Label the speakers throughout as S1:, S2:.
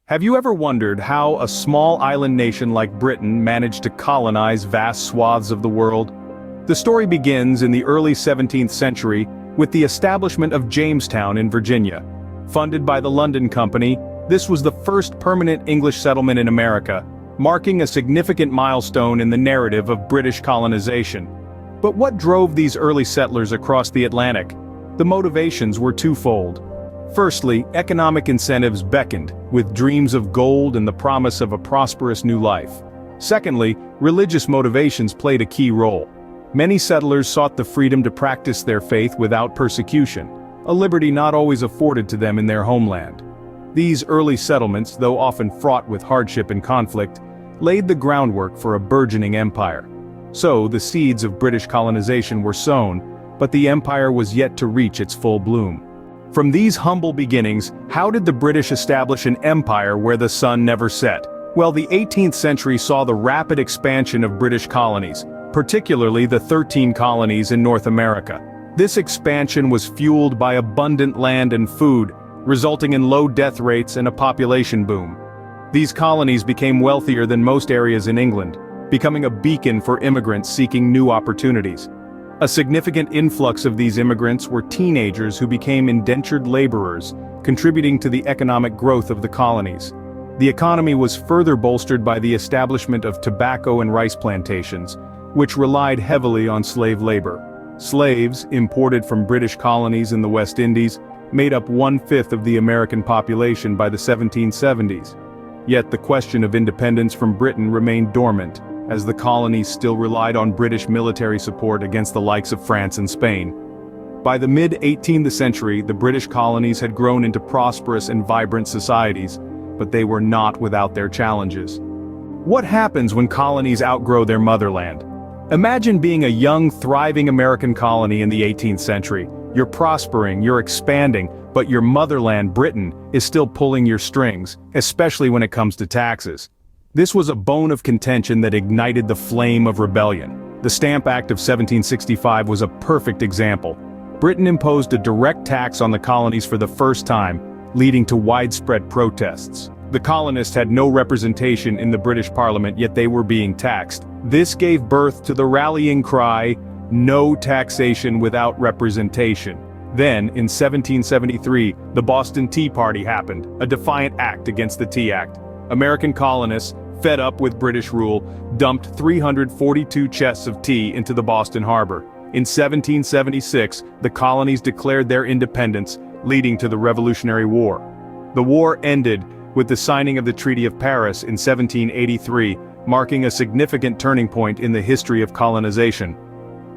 S1: Have you ever wondered how a small island nation like Britain managed to colonize vast swaths of the world? The story begins in the early 17th century with the establishment of Jamestown in Virginia. Funded by the London Company, this was the first permanent English settlement in America, marking a significant milestone in the narrative of British colonization. But what drove these early settlers across the Atlantic? The motivations were twofold. Firstly, economic incentives beckoned, with dreams of gold and the promise of a prosperous new life. Secondly, religious motivations played a key role. Many settlers sought the freedom to practice their faith without persecution, a liberty not always afforded to them in their homeland. These early settlements, though often fraught with hardship and conflict, laid the groundwork for a burgeoning empire. So, the seeds of British colonization were sown, but the empire was yet to reach its full bloom. From these humble beginnings, how did the British establish an empire where the sun never set? Well, the 18th century saw the rapid expansion of British colonies, particularly the 13 colonies in North America. This expansion was fueled by abundant land and food, resulting in low death rates and a population boom. These colonies became wealthier than most areas in England, becoming a beacon for immigrants seeking new opportunities. A significant influx of these immigrants were teenagers who became indentured laborers, contributing to the economic growth of the colonies. The economy was further bolstered by the establishment of tobacco and rice plantations, which relied heavily on slave labor. Slaves, imported from British colonies in the West Indies, made up 1/5 of the American population by the 1770s. Yet the question of independence from Britain remained dormant, as the colonies still relied on British military support against the likes of France and Spain. By the mid-18th century, the British colonies had grown into prosperous and vibrant societies, but they were not without their challenges. What happens when colonies outgrow their motherland? Imagine being a young, thriving American colony in the 18th century. You're prospering, you're expanding, but your motherland, Britain, is still pulling your strings, especially when it comes to taxes. This was a bone of contention that ignited the flame of rebellion. The Stamp Act of 1765 was a perfect example. Britain imposed a direct tax on the colonies for the first time, leading to widespread protests. The colonists had no representation in the British Parliament, yet they were being taxed. This gave birth to the rallying cry, "No taxation without representation." Then, in 1773, the Boston Tea Party happened, a defiant act against the Tea Act. American colonists, fed up with British rule, dumped 342 chests of tea into the Boston harbor. In 1776, the colonies declared their independence, leading to the Revolutionary War. The war ended with the signing of the Treaty of Paris in 1783, marking a significant turning point in the history of colonization.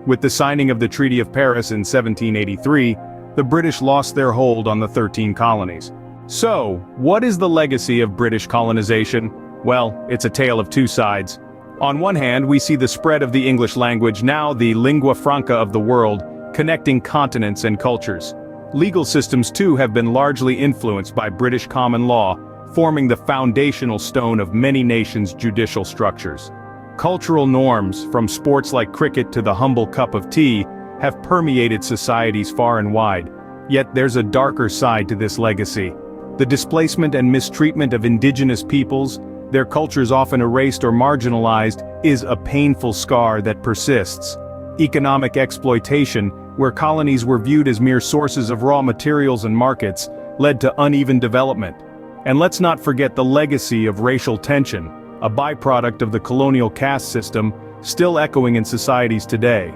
S1: With the signing of the Treaty of Paris in 1783, the British lost their hold on the 13 colonies. So, what is the legacy of British colonization? Well, it's a tale of two sides. On one hand, we see the spread of the English language, now the lingua franca of the world, connecting continents and cultures. Legal systems too have been largely influenced by British common law, forming the foundational stone of many nations' judicial structures. Cultural norms, from sports like cricket to the humble cup of tea, have permeated societies far and wide. Yet there's a darker side to this legacy. The displacement and mistreatment of indigenous peoples, their cultures often erased or marginalized, is a painful scar that persists. Economic exploitation, where colonies were viewed as mere sources of raw materials and markets, led to uneven development. And let's not forget the legacy of racial tension, a byproduct of the colonial caste system, still echoing in societies today.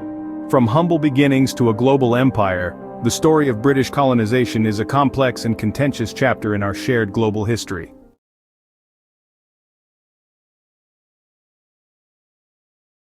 S1: From humble beginnings to a global empire, the story of British colonization is a complex and contentious chapter in our shared global history.